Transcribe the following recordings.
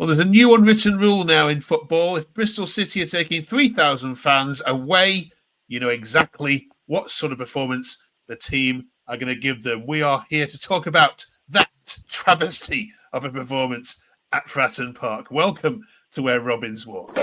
Well, there's a new unwritten rule now in football. If Bristol City are taking 3,000 fans away, you know exactly what sort of performance the team are going to give them. We are here to talk about that travesty of a performance at Fratton Park. Welcome to Where Robins Walk.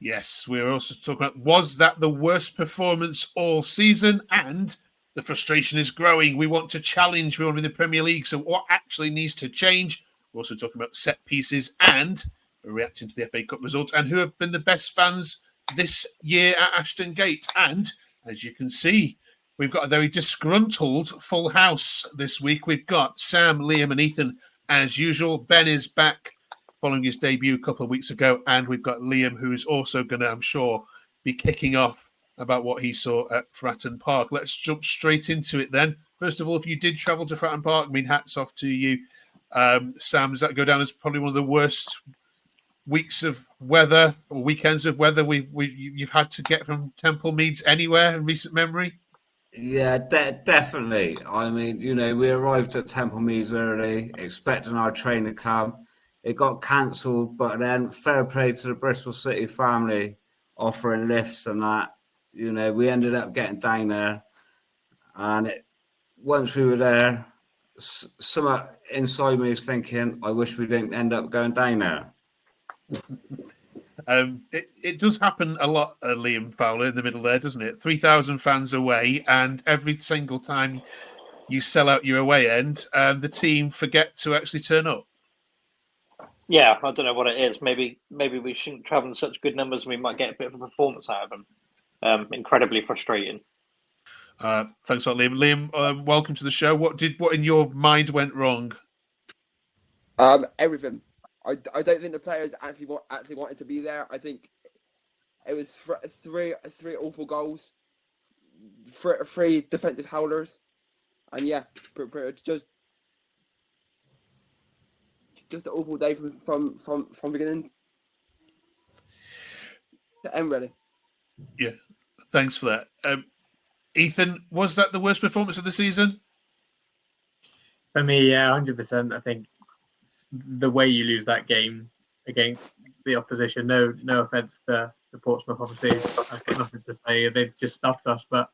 Yes, we're also talking about, was that the worst performance all season? And the frustration is growing. We want to challenge. We want to be in the Premier League. So what actually needs to change? We're also talking about set pieces and we're reacting to the FA Cup results and who have been the best fans this year at Ashton Gate. And as you can see, we've got a very disgruntled full house this week. We've got Sam, Liam and Ethan as usual. Ben is back following his debut a couple of weeks ago. And we've got Liam, who is also going to, I'm sure, be kicking off about what he saw at Fratton Park. Let's jump straight into it then. First of all, if you did travel to Fratton Park, I mean, hats off to you. Sam, does that go down as probably one of the worst weeks of weather or weekends of weather you've had to get from Temple Meads anywhere in recent memory? Yeah, definitely. I mean, you know, we arrived at Temple Meads early, expecting our train to come. It got cancelled, but then fair play to the Bristol City family offering lifts and that. You know, we ended up getting down there, and once we were there, something inside me is thinking, I wish we didn't end up going down there. It does happen a lot, Liam Fowler, in the middle there, doesn't it? 3,000 fans away, and every single time you sell out your away end, the team forget to actually turn up. Yeah, I don't know what it is. Maybe we shouldn't travel in such good numbers and we might get a bit of a performance out of them. Incredibly frustrating. Thanks a lot, Liam. Liam, welcome to the show. What in your mind went wrong? Everything. I don't think the players actually wanted to be there. I think it was three awful goals, three defensive howlers, and yeah, just an awful day from beginning to end, really. Yeah, thanks for that. Ethan, was that the worst performance of the season? For me, yeah, 100%. I think the way you lose that game against the opposition, no offence to Portsmouth, obviously, I've got nothing to say. They've just stuffed us, but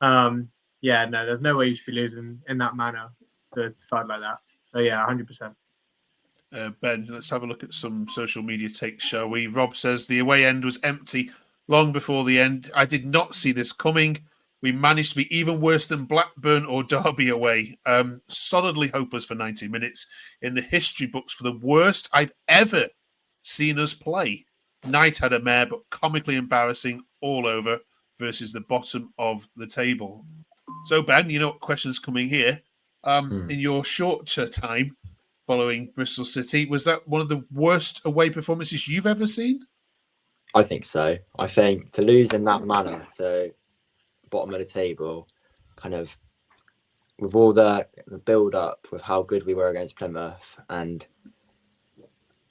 yeah, no, there's no way you should be losing in that manner to a side like that. So yeah, 100%. Ben, let's have a look at some social media takes, shall we? Rob says the away end was empty long before the end. I did not see this coming. We managed to be even worse than Blackburn or Derby away. Solidly hopeless for 90 minutes in the history books for the worst I've ever seen us play. Knight had a mare, but comically embarrassing all over versus the bottom of the table. So, Ben, you know what question's coming here. In your short time following Bristol City, was that one of the worst away performances you've ever seen? I think so. I think to lose in that manner to bottom of the table, kind of with all the build up with how good we were against Plymouth, and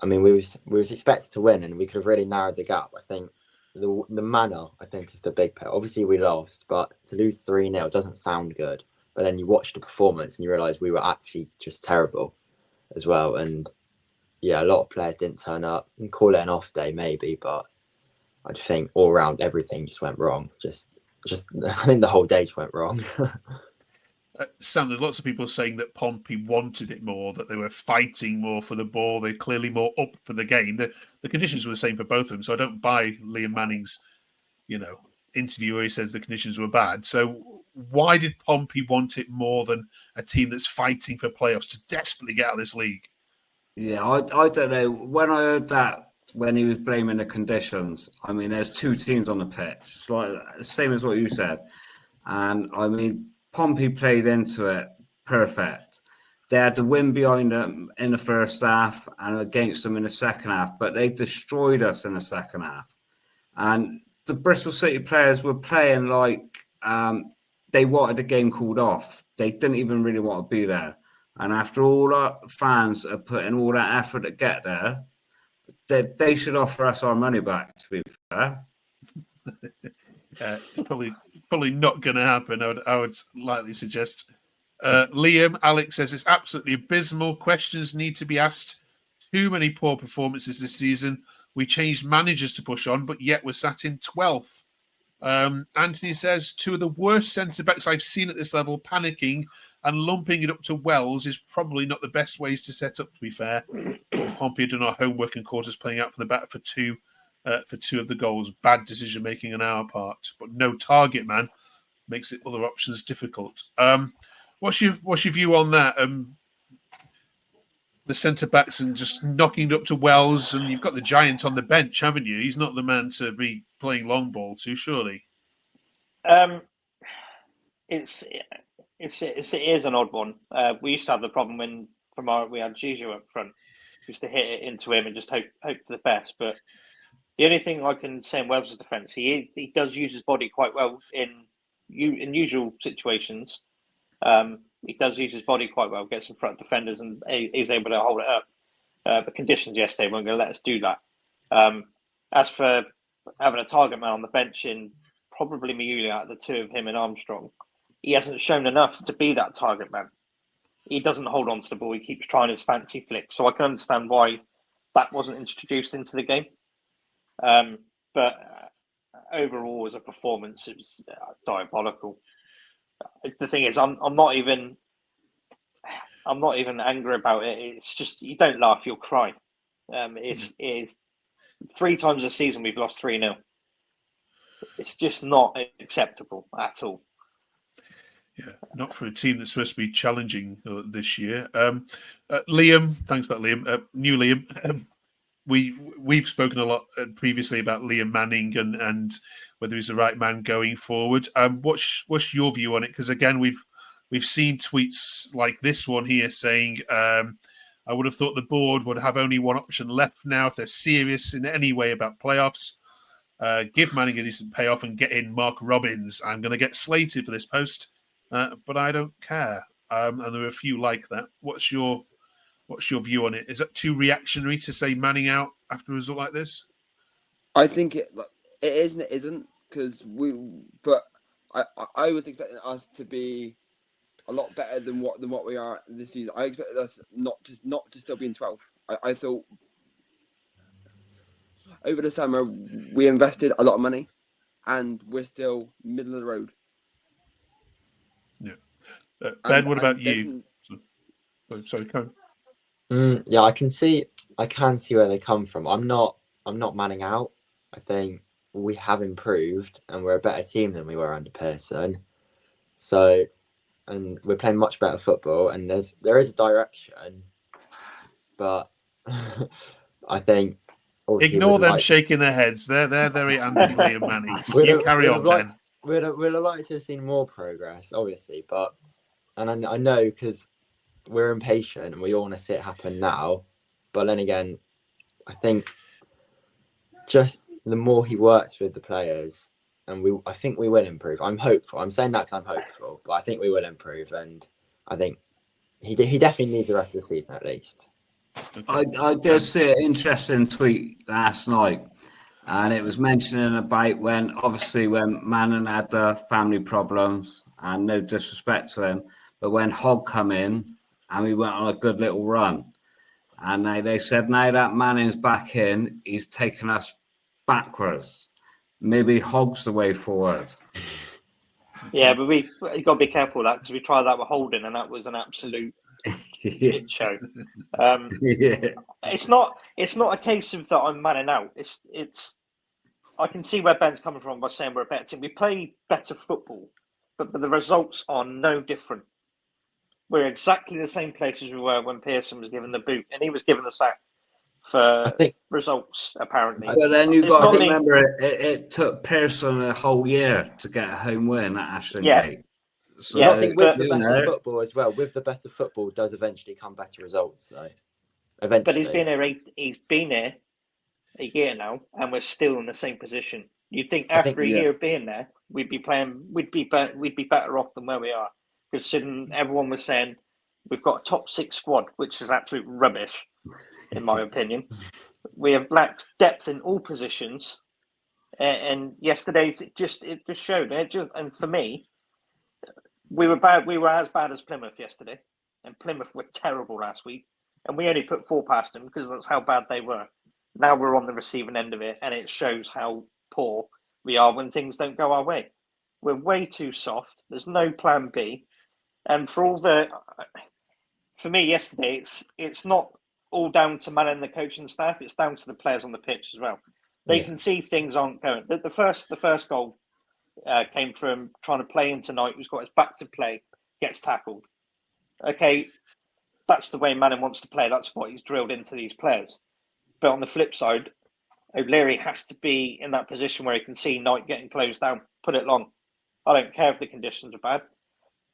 I mean we was expected to win and we could have really narrowed the gap. I think the manner I think is the big part. Obviously we lost, but to lose 3-0 doesn't sound good. But then you watch the performance and you realise we were actually just terrible as well. And yeah, a lot of players didn't turn up. You can call it an off day maybe, but I just think all around everything just went wrong. Just I think the whole day just went wrong. Sam, there's lots of people saying that Pompey wanted it more, that they were fighting more for the ball. They're clearly more up for the game. The conditions were the same for both of them, so I don't buy Liam Manning's, interview where he says the conditions were bad. So why did Pompey want it more than a team that's fighting for playoffs to desperately get out of this league? Yeah, I don't know. When I heard that, when he was blaming the conditions, I mean, there's two teams on the pitch. It's like the same as what you said. And I mean, Pompey played into it perfect. They had the win behind them in the first half and against them in the second half, but they destroyed us in the second half. And the Bristol City players were playing like they wanted the game called off. They didn't even really want to be there. And after all our fans are putting all that effort to get there, they should offer us our money back, to be fair. It's probably not going to happen. I would likely suggest. Liam, Alex says it's absolutely abysmal. Questions need to be asked. Too many poor performances this season. We changed managers to push on, but yet we're sat in 12th. Anthony says, two of the worst centre-backs I've seen at this level panicking and lumping it up to Wells is probably not the best ways to set up, to be fair. Pompey had done our homework and caught us playing out from the back for two of the goals. Bad decision-making on our part, but no target man makes it other options difficult. What's your view on that? The centre-backs and just knocking it up to Wells, and you've got the giant on the bench, haven't you? He's not the man to be playing long ball to, surely. It is an odd one. We used to have the problem when we had Gigi up front. We used to hit it into him and just hope for the best. But the only thing I can say in Wells' defence, he does use his body quite well in usual situations. He does use his body quite well, gets in front of defenders, and he's able to hold it up. The conditions yesterday weren't going to let us do that. As for having a target man on the bench in probably Miuli out of the two of him and Armstrong, he hasn't shown enough to be that target man. He doesn't hold on to the ball. He keeps trying his fancy flicks. So I can understand why that wasn't introduced into the game. But overall, as a performance, it was diabolical. The thing is, I'm not even angry about it. It's just, you don't laugh, you'll cry. It is 3 times a season we've lost 3-0. It's just not acceptable at all. Yeah, not for a team that's supposed to be challenging this year. Liam, thanks for that, Liam. New Liam. We've spoken a lot previously about Liam Manning and whether he's the right man going forward. What's your view on it? Because again, we've seen tweets like this one here saying, I would have thought the board would have only one option left now if they're serious in any way about playoffs. Give Manning a decent payoff and get in Mark Robbins. I'm going to get slated for this post, but I don't care. And there are a few like that. What's your view on it? Is that too reactionary to say Manning out after a result like this? I think it is and it isn't, because I was expecting us to be a lot better than what we are this season. I expected us not to still be in 12th. I thought over the summer we invested a lot of money, and we're still middle of the road. Yeah, Ben, what about you? Sorry, come. Yeah, I can see where they come from. I'm not Manning out. I think we have improved and we're a better team than we were under Pearson. So, and we're playing much better football, and there is a direction, but I think ignore them shaking their heads. They're very anti-Liam Manning. You carry on, Ben. We'd have liked to have seen more progress, obviously, but I know because we're impatient and we all want to see it happen now. But then again, I think just the more he works with the players, and I think we will improve. I'm hopeful. I'm saying that because I'm hopeful, but I think we will improve, and I think he definitely needs the rest of the season at least. I did see an interesting tweet last night, and it was mentioning about when Manning had the family problems, and no disrespect to him, but when Hogg come in and we went on a good little run, and they said now that Manning's back in, he's taken us backwards. Maybe Hogg's the way forward. Yeah, but you've got to be careful of that, because we tried that with Holden, and that was an absolute shit show. Yeah. It's not a case of that I'm Manning out. It's I can see where Ben's coming from by saying we're a better team. We play better football, but the results are no different. We're exactly the same place as we were when Pearson was given the boot, and he was given the sack for results, apparently. But then you've got to remember it took Pearson a whole year to get a home win at Ashton Gate. So I think with the better football as well, with the better football does eventually come better results. So eventually. But he's been here a year now, and we're still in the same position. You'd think after a year of being there, we'd be better off than where we are. Considering everyone was saying we've got a top 6 squad, which is absolute rubbish, in my opinion. We have lacked depth in all positions, And yesterday it just showed it. And for me, we were bad. We were as bad as Plymouth yesterday, and Plymouth were terrible last week, and we only put 4 past them because that's how bad they were. Now we're on the receiving end of it, and it shows how poor we are when things don't go our way. We're way too soft. There's no plan B, and for me yesterday, it's not all down to man and the coaching staff. It's down to the players on the pitch as well. They can see things aren't going. The first goal came from trying to play in tonight. Who's got his back to play, gets tackled. Okay, that's the way Manning wants to play. That's what he's drilled into these players. But on the flip side, O'Leary has to be in that position where he can see Knight getting closed down, put it long. I don't care if the conditions are bad.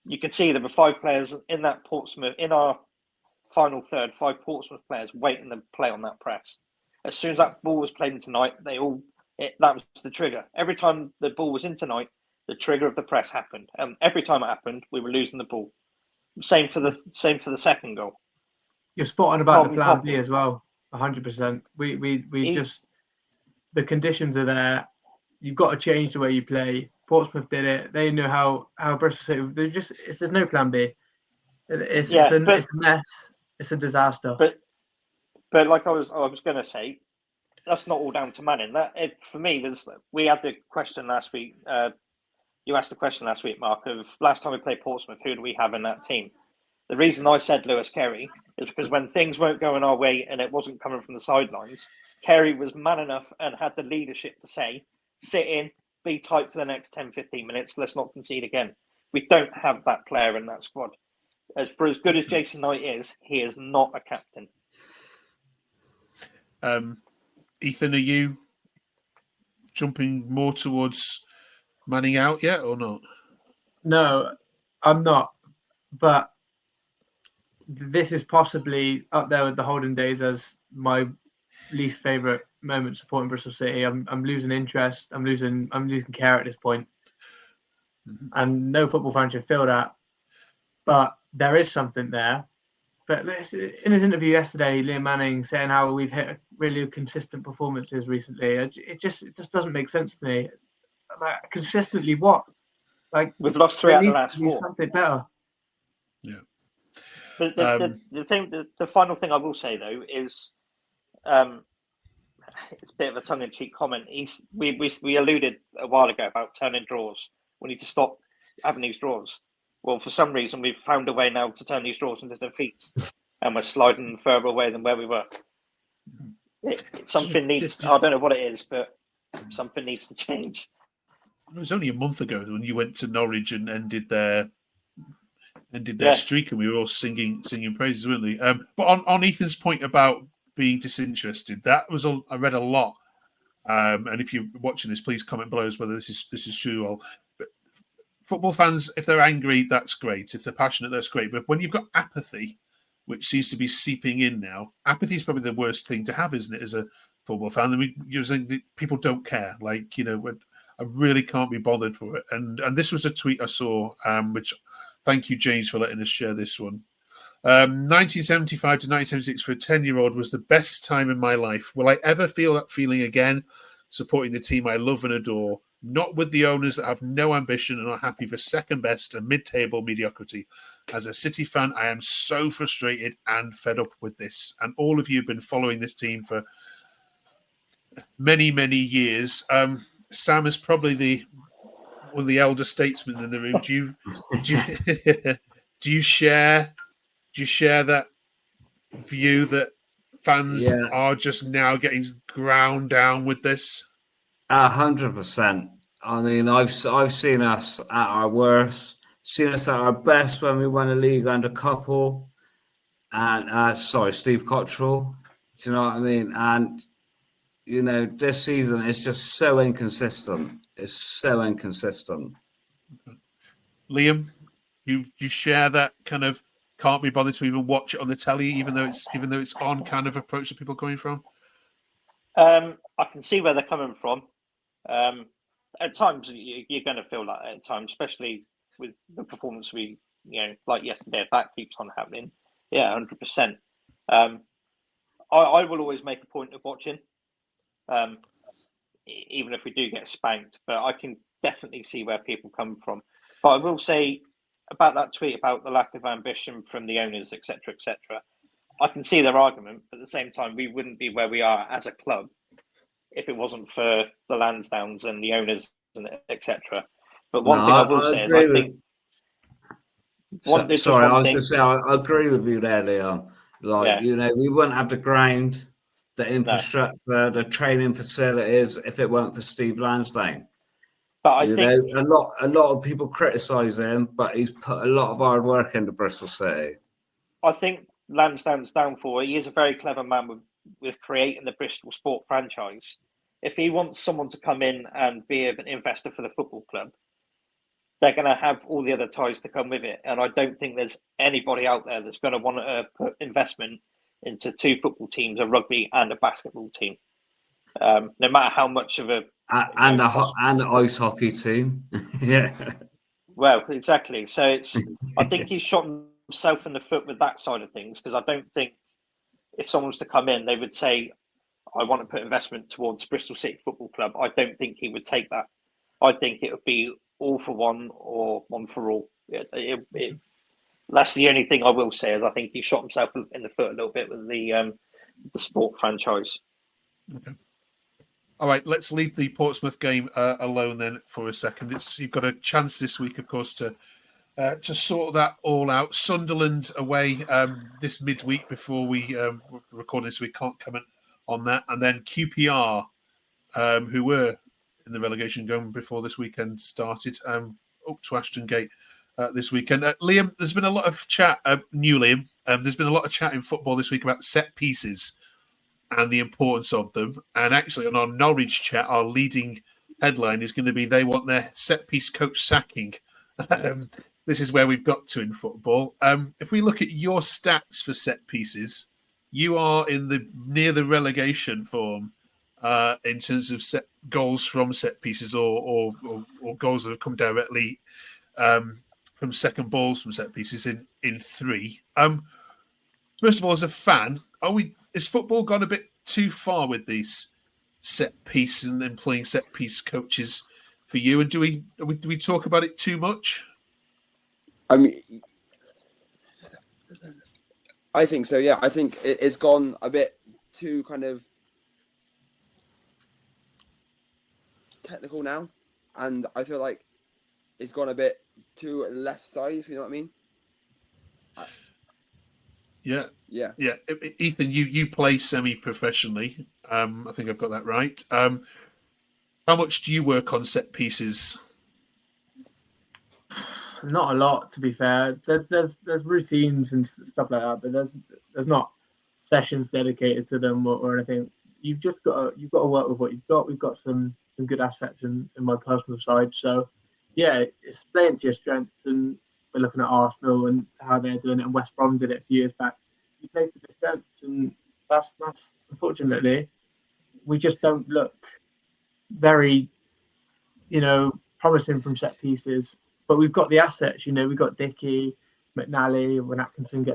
You can see there were 5 players in that Portsmouth, in our final third, 5 Portsmouth players waiting to play on that press. As soon as that ball was played in tonight, that was the trigger. Every time the ball was in tonight, the trigger of the press happened. And every time it happened, we were losing the ball. Same for the second goal. You're spot on about the plan B as well. 100%. We just, the conditions are there. You've got to change the way you play. Portsmouth did it. They know how Bristol City. There's no plan B. It's a mess. It's a disaster. But like I was going to say, that's not all down to Manning. For me, we had the question last week. You asked the question last week, Mark, of last time we played Portsmouth, who do we have in that team? The reason I said Lewis Carey is because when things weren't going our way and it wasn't coming from the sidelines, Carey was man enough and had the leadership to say, sit in, be tight for the next 10, 15 minutes. Let's not concede again. We don't have that player in that squad. As good as Jason Knight is, he is not a captain. Ethan, are you jumping more towards Manning out yet or not? No, I'm not. But this is possibly up there with the Holden days as my least favourite moment supporting Bristol City. I'm losing interest. I'm losing care at this point. Mm-hmm. And no football fan should feel that. But there is something there. But in his interview yesterday, Liam Manning saying how we've hit really consistent performances recently. It just doesn't make sense to me. Like, consistently what? Like, we've lost 3 out of the last 4. Something better. Yeah. The final thing I will say though is, it's a bit of a tongue-in-cheek comment. We alluded a while ago about turning draws. We need to stop having these draws. Well, for some reason, we've found a way now to turn these draws into defeats, and we're sliding further away than where we were. Something needs. I don't know what it is, but something needs to change. It was only a month ago when you went to Norwich and ended their streak, and we were all singing praises, weren't we? But on Ethan's point about being disinterested, that was I read a lot. And if you're watching this, please comment below as whether this is true or. But football fans, if they're angry, that's great. If they're passionate, that's great. But when you've got apathy, which seems to be seeping in now, apathy is probably the worst thing to have, isn't it? As a football fan, you're saying that people don't care. Like, I really can't be bothered for it. And this was a tweet I saw, which thank you, James, for letting us share this one. 1975 to 1976 for a 10-year-old was the best time in my life. Will I ever feel that feeling again? Supporting the team I love and adore, not with the owners that have no ambition and are happy for second best and mid-table mediocrity. As a City fan, I am so frustrated and fed up with this. And all of you have been following this team for many, many years. Sam is probably one of the elder statesmen in the room. Do you share that view that fans are just now getting ground down with this? 100%. I mean, I've seen us at our worst, seen us at our best when we won a league under Couple and Steve Cottrell. Do you know what I mean? And this season is just so inconsistent. It's so inconsistent. Liam, you share that kind of can't be bothered to even watch it on the telly, even though it's on kind of approach that people are coming from? I can see where they're coming from. At times, you're going to feel like that at times, especially with the performance like yesterday, if that keeps on happening. Yeah, 100%. I will always make a point of watching. even if we do get spanked. But I can definitely see where people come from. But I will say about that tweet about the lack of ambition from the owners, etc., etc. I can see their argument, but at the same time, we wouldn't be where we are as a club if it wasn't for the Lansdowns and the owners and etc. But one thing I will say is, I think. Sorry, I was going to say, I agree with you there, Leon. Like, you know, we wouldn't have the ground, the infrastructure, the training facilities if it weren't for Steve Lansdown. But I think a lot of people criticise him, but he's put a lot of hard work into Bristol City. I think Lansdown's downfall, he is a very clever man with creating the Bristol Sport franchise. If he wants someone to come in and be an investor for the football club, they're going to have all the other ties to come with it. And I don't think there's anybody out there that's going to want to put investment into 2 football teams, a rugby and a basketball team. No matter how much of a... And the ice hockey team. Yeah. Well, exactly. So I think he's shot himself in the foot with that side of things, because I don't think if someone was to come in, they would say, I want to put investment towards Bristol City Football Club. I don't think he would take that. I think it would be all for one or one for all. That's the only thing I will say, is I think he shot himself in the foot a little bit with the sport franchise. Okay. All right, let's leave the Portsmouth game alone then for a second. You've got a chance this week, of course, to sort that all out. Sunderland away this midweek before we record this week. Can't comment on that. And then QPR, who were in the relegation game before this weekend started, up to Ashton Gate this weekend. Liam, there's been a lot of chat, new Liam, there's been a lot of chat in football this week about set pieces and the importance of them. And actually, on our Norwich chat, our leading headline is going to be, they want their set-piece coach sacking. This is where we've got to in football. If we look at your stats for set pieces, you are near the relegation form in terms of goals from set pieces or goals that have come directly from second balls from set pieces in 3. First of all, as a fan, is football gone a bit too far with these set piece and employing set piece coaches for you? And do we talk about it too much? I mean, I think so. Yeah, I think it's gone a bit too kind of technical now, and I feel like it's gone a bit too left side. If you know what I mean. Yeah. Ethan, you play semi-professionally. I think I've got that right. How much do you work on set pieces? Not a lot, to be fair. There's routines and stuff like that, but there's not sessions dedicated to them or anything. You've got to work with what you've got. We've got some good assets in my personal side, so yeah, it's playing to your strengths. And we're looking at Arsenal and how they're doing it, and West Brom did it a few years back. You play to the strengths, and that's unfortunately, we just don't look very, promising from set pieces. But we've got the assets, we've got Dickey, McNally, when Atkinson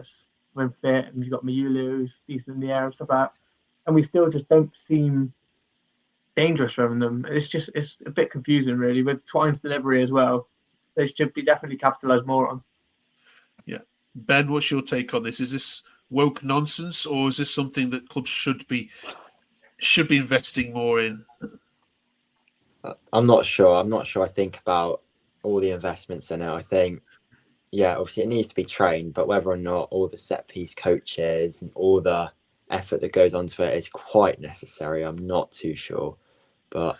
when fit, and you've got Mayulu, who's decent in the air and stuff like that. And we still just don't seem dangerous from them. It's a bit confusing, really, with Twine's delivery as well. They should be definitely capitalised more on. Yeah. Ben, what's your take on this? Is this woke nonsense, or is this something that clubs should be investing more in? I'm not sure. I think about all the investments in it. I think, obviously it needs to be trained, but whether or not all the set piece coaches and all the effort that goes onto it is quite necessary, I'm not too sure. But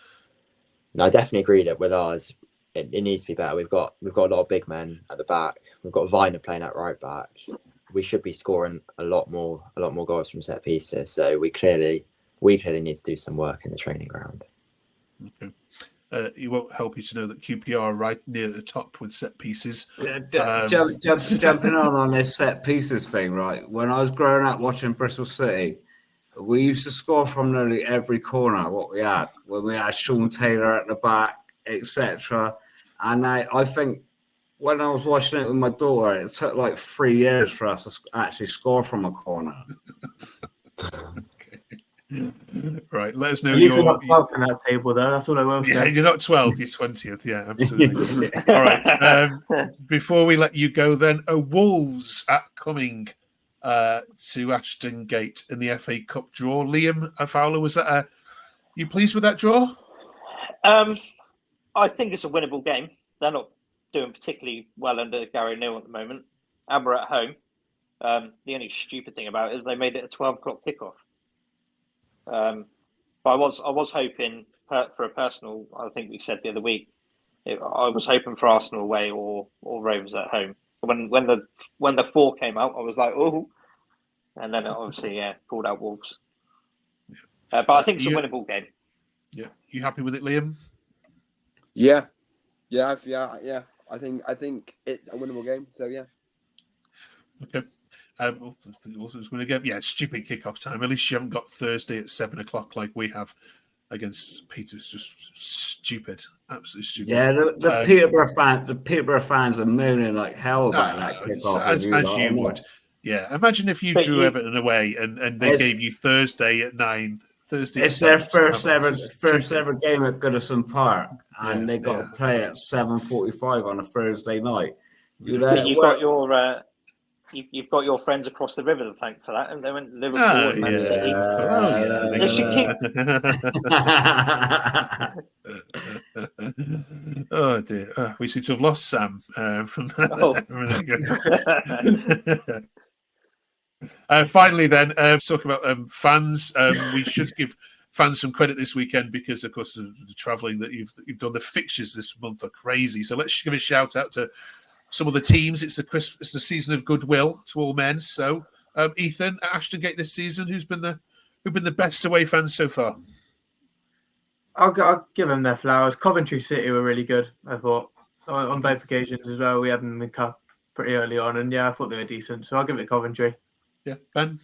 no, I definitely agree that with ours, it needs to be better. We've got a lot of big men at the back. We've got Viner playing at right back. We should be scoring a lot more goals from set pieces. So we clearly need to do some work in the training ground. Okay. It won't help you to know that QPR are right near the top with set pieces. Jumping on this set pieces thing, right? When I was growing up watching Bristol City, we used to score from nearly every corner. What we had when we had Sean Taylor at the back, etc. And I think when I was watching it with my daughter, it took like 3 years for us to actually score from a corner. Okay. Right, let us know. At least we're not 12th in that table, though. That's all I will say. Yeah, you're not 12th, you're 20th. Yeah, absolutely. All right. Before we let you go, then, Wolves are coming to Ashton Gate in the FA Cup draw. Liam Fowler, was that you pleased with that draw? I think it's a winnable game. They're not doing particularly well under Gary Neal at the moment, and we're at home. The only stupid thing about it is they made it a 12 o'clock kickoff. But I was hoping for a personal. I think we said the other week. I was hoping for Arsenal away or Rovers at home. When the 4 came out, I was like, oh, and then obviously pulled out Wolves. But I think it's a winnable game. Yeah, you happy with it, Liam? Yeah. I think it's a winnable game. So yeah. Okay. Also, it's going to get stupid kickoff time. At least you haven't got Thursday at 7 o'clock like we have against Peter. It's just stupid, absolutely stupid. Yeah, the Peterborough fans are moaning like hell about that kickoff. As you would. Yeah, imagine if you drew Everton away and they gave you Thursday at 9. Thursday. It's their first ever game at Goodison Park, and they got to play at 7:45 on a Thursday night. You've got your friends across the river to thank for that, and they went Liverpool and Man City. Oh dear, we seem to have lost Sam from that. Finally, then, talking about fans, we should give fans some credit this weekend because, of course, the travelling that you've done. The fixtures this month are crazy. So let's give a shout out to some of the teams. It's the season of goodwill to all men. So, Ethan, at Ashton Gate this season, who've been the best away fans so far? I'll give them their flowers. Coventry City were really good, I thought, on both occasions as well. We had them in the cup pretty early on, and I thought they were decent. So I'll give it Coventry. Yeah, Ben?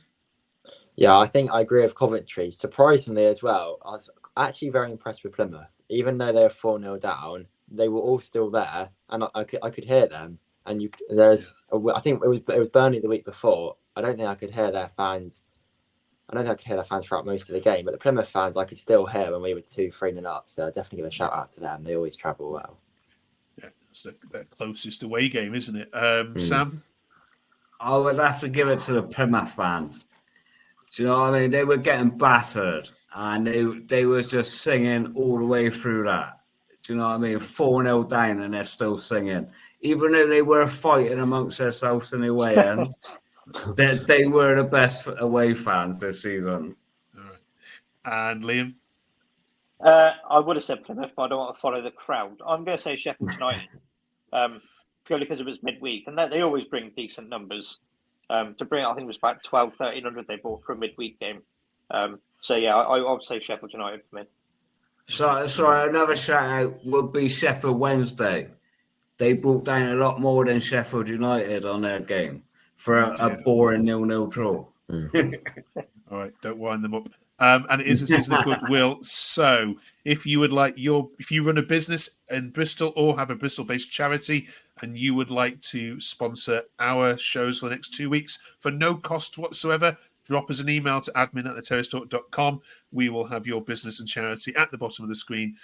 Yeah, I think I agree with Coventry. Surprisingly as well, I was actually very impressed with Plymouth. Even though they were 4-0 down, they were all still there, and I could hear them. And I think it was Burnley the week before. I don't think I could hear their fans. I don't think I could hear their fans throughout most of the game, but the Plymouth fans I could still hear when we were 2-3 up. So I'd definitely give a shout out to them. They always travel well. Yeah, it's their closest away game, isn't it? Sam? I would have to give it to the Plymouth fans. Do you know what I mean? They were getting battered, and they was just singing all the way through that. Do you know what I mean? 4-0 down, and they're still singing. Even though they were fighting amongst themselves in the away end, they were the best away fans this season. All right. And Liam? I would have said Plymouth, but I don't want to follow the crowd. I'm going to say Sheffield United. Purely because it was midweek, and they always bring decent numbers. To bring, I think it was about 1,300 they bought for a midweek game. I would say Sheffield United for me. Sorry, another shout out would be Sheffield Wednesday. They brought down a lot more than Sheffield United on their game for a boring 0-0 draw. All right, don't wind them up. And it is a season of goodwill. So if you would like if you run a business in Bristol or have a Bristol-based charity and you would like to sponsor our shows for the next 2 weeks for no cost whatsoever, drop us an email to admin@theterracetalk.com. We will have your business and charity at the bottom of the screen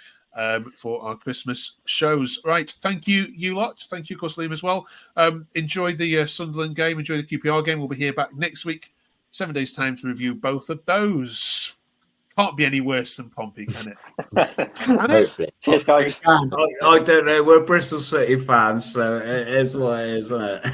for our Christmas shows. Right. Thank you, you lot. Thank you, of course, Liam, as well. Enjoy the Sunderland game. Enjoy the QPR game. We'll be here back next week. 7 days' time to review both of those. Can't be any worse than Pompey, can it? Hopefully. Cheers, guys. I don't know. We're Bristol City fans, so it is what it is, isn't it?